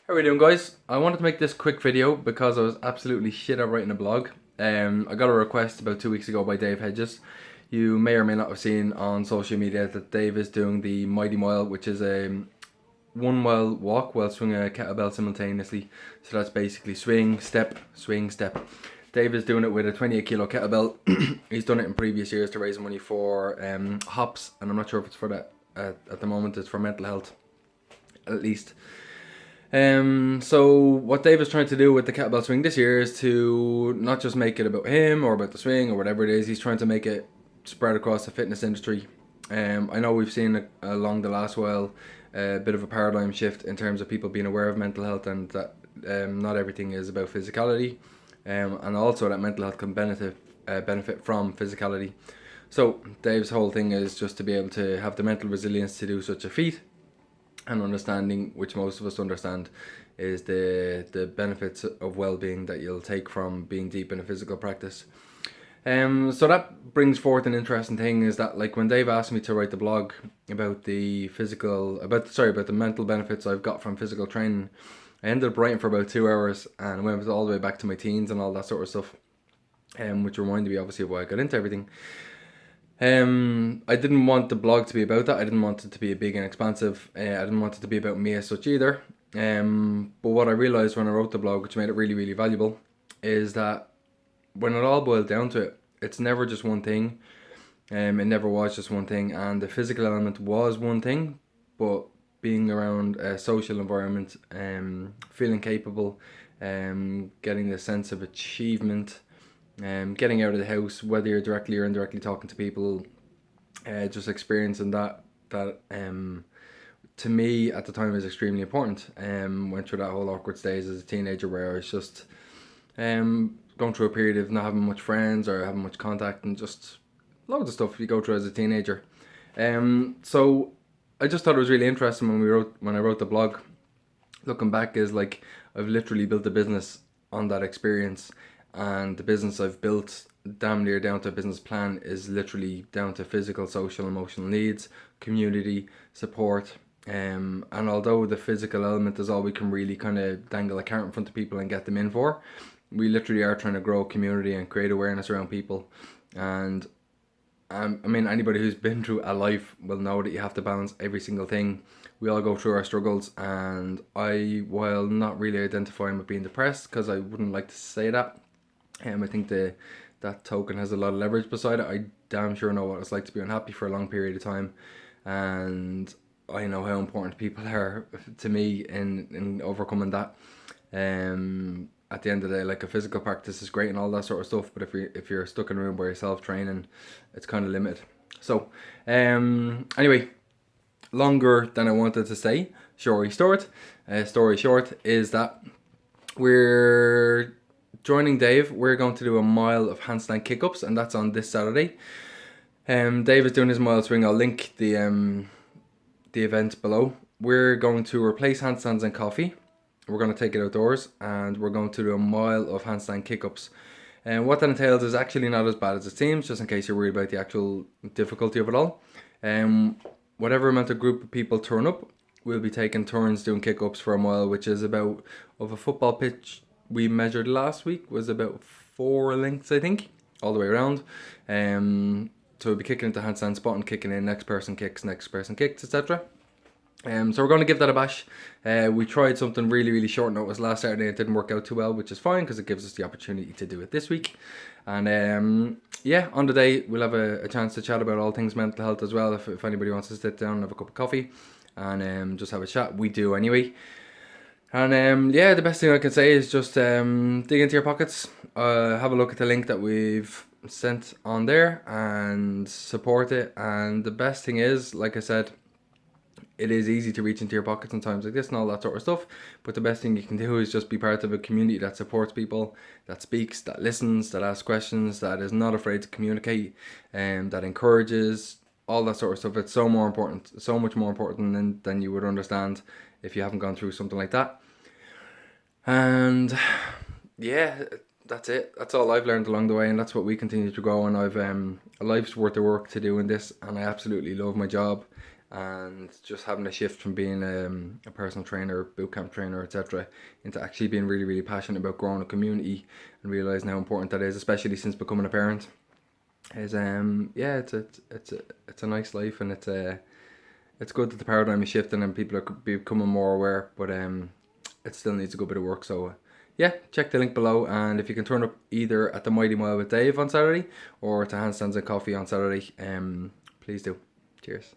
How are we doing, guys? I wanted to make this quick video because I was absolutely shit at writing a blog. I got a request about 2 weeks ago by Dave Hedges. You may or may not have seen on social media that Dave is doing the Mighty Mile, which is a 1 mile walk while swinging a kettlebell simultaneously. So that's basically swing, step, swing, step. Dave is doing it with a 28 kilo kettlebell. He's done it in previous years to raise money for hops, and I'm not sure if it's for that at the moment. It's for mental health, at least. So what Dave is trying to do with the kettlebell swing this year is to not just make it about him or about the swing or whatever it is. He's trying to make it spread across the fitness industry. I know we've seen along the last while a bit of a paradigm shift in terms of people being aware of mental health, and that not everything is about physicality, and also that mental health can benefit from physicality. So Dave's whole thing is just to be able to have the mental resilience to do such a feat, and understanding, which most of us understand, is the benefits of well-being that you'll take from being deep in a physical practice. So that brings forth an interesting thing, is that like when Dave asked me to write the blog about the mental benefits I've got from physical training, I ended up writing for about 2 hours and went all the way back to my teens and all that sort of stuff, which reminded me obviously of why I got into everything. I didn't want the blog to be about that. I didn't want it to be big and expansive. I didn't want it to be about me as such either. But what I realized when I wrote the blog, which made it really, really valuable, is that when it all boiled down to it, it's never just one thing. It never was just one thing, and the physical element was one thing, but being around a social environment, feeling capable, getting the sense of achievement, getting out of the house, whether you're directly or indirectly talking to people, just experiencing that to me at the time is extremely important. Went through that whole awkward stage as a teenager where I was just going through a period of not having much friends or having much contact, and just loads of stuff you go through as a teenager. So I just thought it was really interesting when I wrote the blog. Looking back, is like I've literally built a business on that experience, and the business I've built damn near down to a business plan is literally down to physical, social, emotional needs, community, support. And although the physical element is all we can really kind of dangle a carrot in front of people and get them in for, we literally are trying to grow community and create awareness around people. And I mean, anybody who's been through a life will know that you have to balance every single thing. We all go through our struggles, and while not really identifying with being depressed, because I wouldn't like to say that, I think that token has a lot of leverage beside it. I damn sure know what it's like to be unhappy for a long period of time, and I know how important people are to me in overcoming that. At the end of the day, like, a physical practice is great and all that sort of stuff, but if you're stuck in a room by yourself training, it's kind of limited. So, anyway, longer than I wanted to say. Story short is that we're joining Dave. We're going to do a mile of handstand kick-ups, and that's on this Saturday. Dave is doing his mile swing. I'll link the event below. We're going to replace handstands and coffee. We're going to take it outdoors, and we're going to do a mile of handstand kick-ups. And what that entails is actually not as bad as it seems, just in case you're worried about the actual difficulty of it all. Whatever amount of group of people turn up, we'll be taking turns doing kick-ups for a mile, which is about, of a football pitch we measured last week, was about 4 lengths, I think, all the way around. So we'll be kicking into handstand spot and kicking in, next person kicks, etc. So we're going to give that a bash. We tried something really, really short notice last Saturday. It didn't work out too well, which is fine because it gives us the opportunity to do it this week. And yeah, on the day we'll have a chance to chat about all things mental health as well. If anybody wants to sit down and have a cup of coffee and just have a chat, we do anyway. And yeah, the best thing I can say is just dig into your pockets, have a look at the link that we've sent on there and support it. And the best thing is, like I said, it is easy to reach into your pockets in times like this and all that sort of stuff, but the best thing you can do is just be part of a community that supports people, that speaks, that listens, that asks questions, that is not afraid to communicate, and that encourages, all that sort of stuff. It's so much more important than you would understand if you haven't gone through something like that. And yeah, that's it. That's all I've learned along the way, and that's what we continue to grow. And I've a life's worth of work to do in this, and I absolutely love my job. and just having a shift from being a personal trainer, boot camp trainer, etc., into actually being really, really passionate about growing a community and realizing how important that is, especially since becoming a parent. Is yeah, it's a nice life, and it's good that the paradigm is shifting and people are becoming more aware, but it still needs a good bit of work. So yeah, check the link below, and if you can turn up either at the Mighty Mile with Dave on Saturday or to Handstands and Coffee on Saturday, please do. Cheers.